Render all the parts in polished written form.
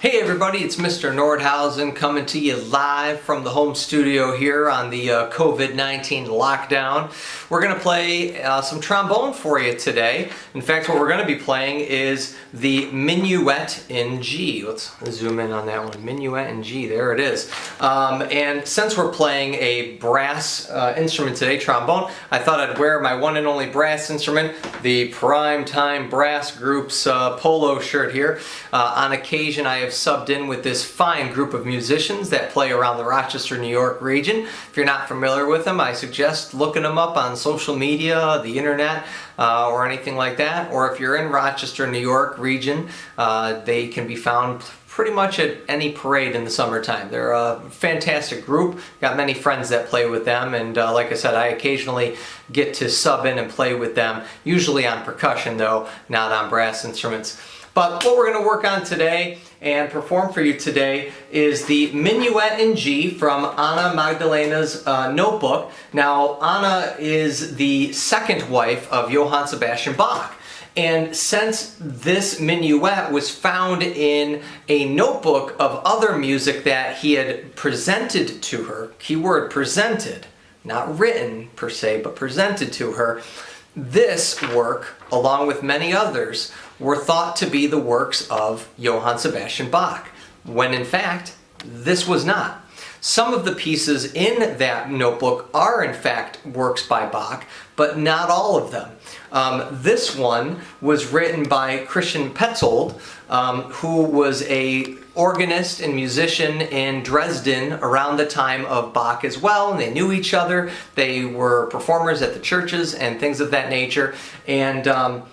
Hey everybody, it's Mr. Nordhausen coming to you live from the home studio here on the COVID-19 lockdown. We're going to play some trombone for you today. In fact, what we're going to be playing is the Menuet in G. Let's zoom in on that one. Menuet in G, there it is. And since we're playing a brass instrument today, trombone, I thought I'd wear my one and only brass instrument, the Prime Time Brass Group's polo shirt here. On occasion, I have subbed in with this fine group of musicians that play around the Rochester, New York region. If you're not familiar with them, I suggest looking them up on social media, the internet, or anything like that. Or if you're in Rochester, New York region, they can be found pretty much at any parade in the summertime. They're a fantastic group. Got many friends that play with them, and like I said, I occasionally get to sub in and play with them, usually on percussion though, not on brass instruments. But what we're going to work on today and perform for you today is the Menuet in G from Anna Magdalena's notebook. Now, Anna is the second wife of Johann Sebastian Bach. And since this minuet was found in a notebook of other music that he had presented to her, keyword presented, not written per se, but presented to her, this work, along with many others, were thought to be the works of Johann Sebastian Bach, when in fact, this was not. Some of the pieces in that notebook are in fact works by Bach, but not all of them. This one was written by Christian Petzold, who was an organist and musician in Dresden around the time of Bach as well, and they knew each other. They were performers at the churches and things of that nature. And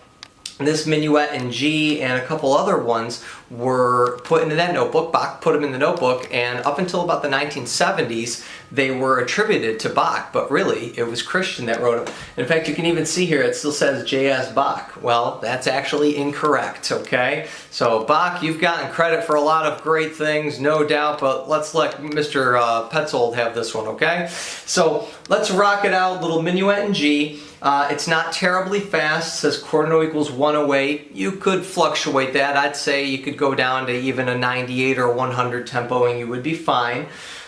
this Menuet in G and a couple other ones were put into that notebook. Bach put them in the notebook, and up until about the 1970s, they were attributed to Bach, but really, it was Christian that wrote them. In fact, you can even see here, it still says J.S. Bach. Well, that's actually incorrect, okay? So, Bach, you've gotten credit for a lot of great things, no doubt, but let's let Mr. Petzold have this one, okay? So, let's rock it out, little Menuet in G. It's not terribly fast. It says quarter note equals 108. You could fluctuate that. I'd say you could go down to even a 98 or 100 tempo and you would be fine.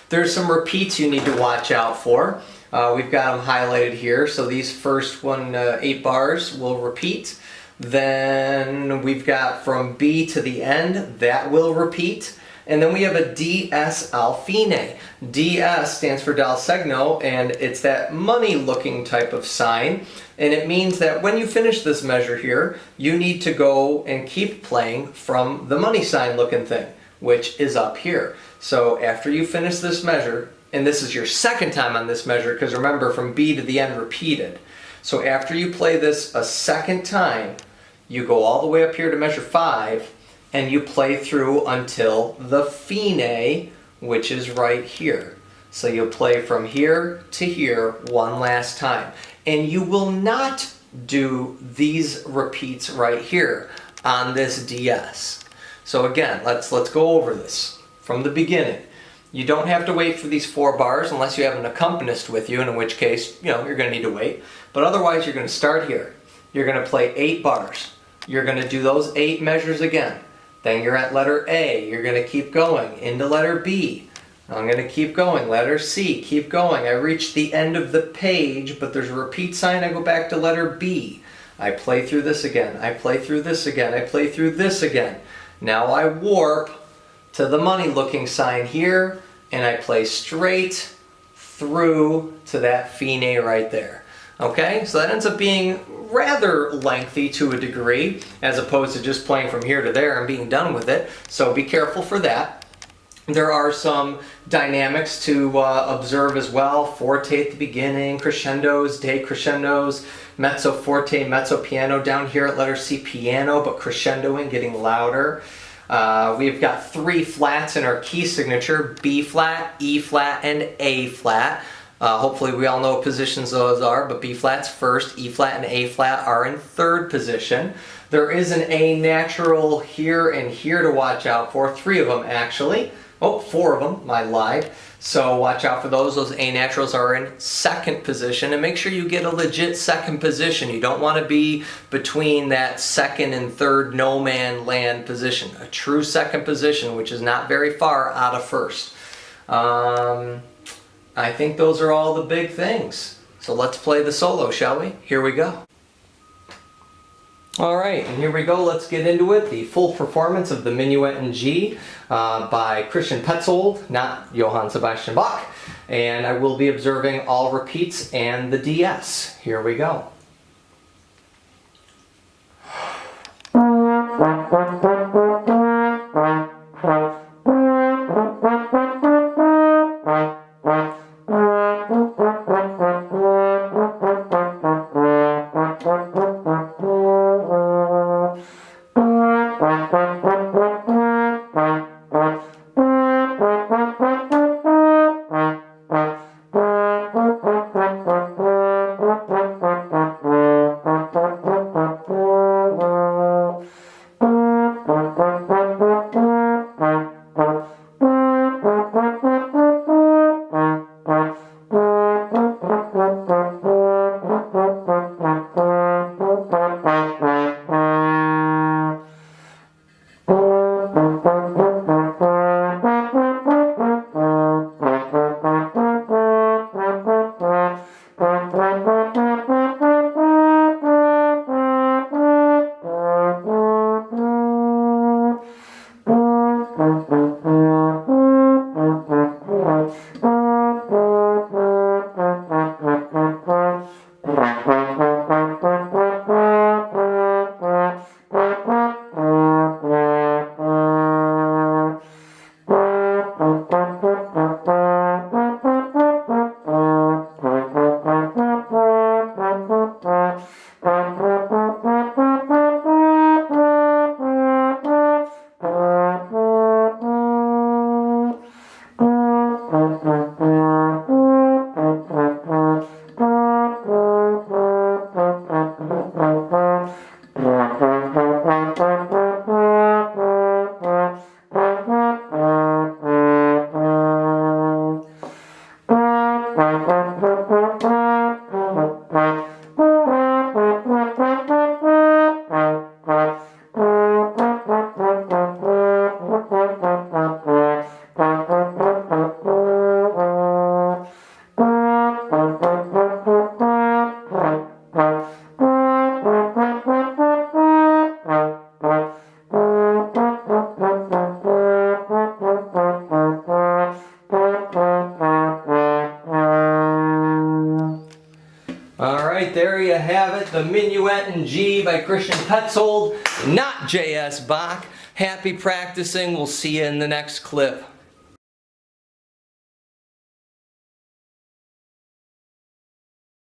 There's some repeats you need to watch out for. We've got them highlighted here. So these first 8 bars will repeat. Then we've got from B to the end, that will repeat. And then we have a DS al fine. DS stands for dal segno, and it's that money-looking type of sign. And it means that when you finish this measure here, you need to go and keep playing from the money sign looking thing, which is up here. So after you finish this measure, and this is your second time on this measure, because remember, from B to the end repeated. So after you play this a second time, you go all the way up here to measure 5, and you play through until the fine, which is right here. So you'll play from here to here one last time. And you will not do these repeats right here on this DS. So again, let's go over this from the beginning. You don't have to wait for these 4 bars unless you have an accompanist with you, in which case, you're going to need to wait. But otherwise, you're going to start here. You're going to play 8 bars. You're going to do those 8 measures again. Then you're at letter A, you're going to keep going into letter B. I'm going to keep going, letter C, keep going. I reach the end of the page, but there's a repeat sign, I go back to letter B. I play through this again, I play through this again, I play through this again. Now I warp to the money looking sign here, and I play straight through to that fine right there. Okay, so that ends up being rather lengthy to a degree, as opposed to just playing from here to there and being done with it. So be careful for that. There are some dynamics to observe as well. Forte at the beginning, crescendos, decrescendos, mezzo forte, mezzo piano down here at letter C, piano, but crescendoing, getting louder. We've got 3 flats in our key signature, B flat, E flat, and A flat. Hopefully we all know what positions those are, but B flat's first, E flat and A flat are in third position. There is an A natural here and here to watch out for, 3 of them actually. Oh, 4 of them, I lied. So watch out for those. Those A naturals are in second position, and make sure you get a legit second position. You don't want to be between that second and third no man land position. A true second position, which is not very far out of first. I think those are all the big things. So let's play the solo, shall we? Here we go. Alright, and here we go. Let's get into it. The full performance of the Menuet in G by Christian Petzold, not Johann Sebastian Bach. And I will be observing all repeats and the DS. Here we go. Alright, there you have it, the Menuet in G by Christian Petzold, not J.S. Bach. Happy practicing, we'll see you in the next clip.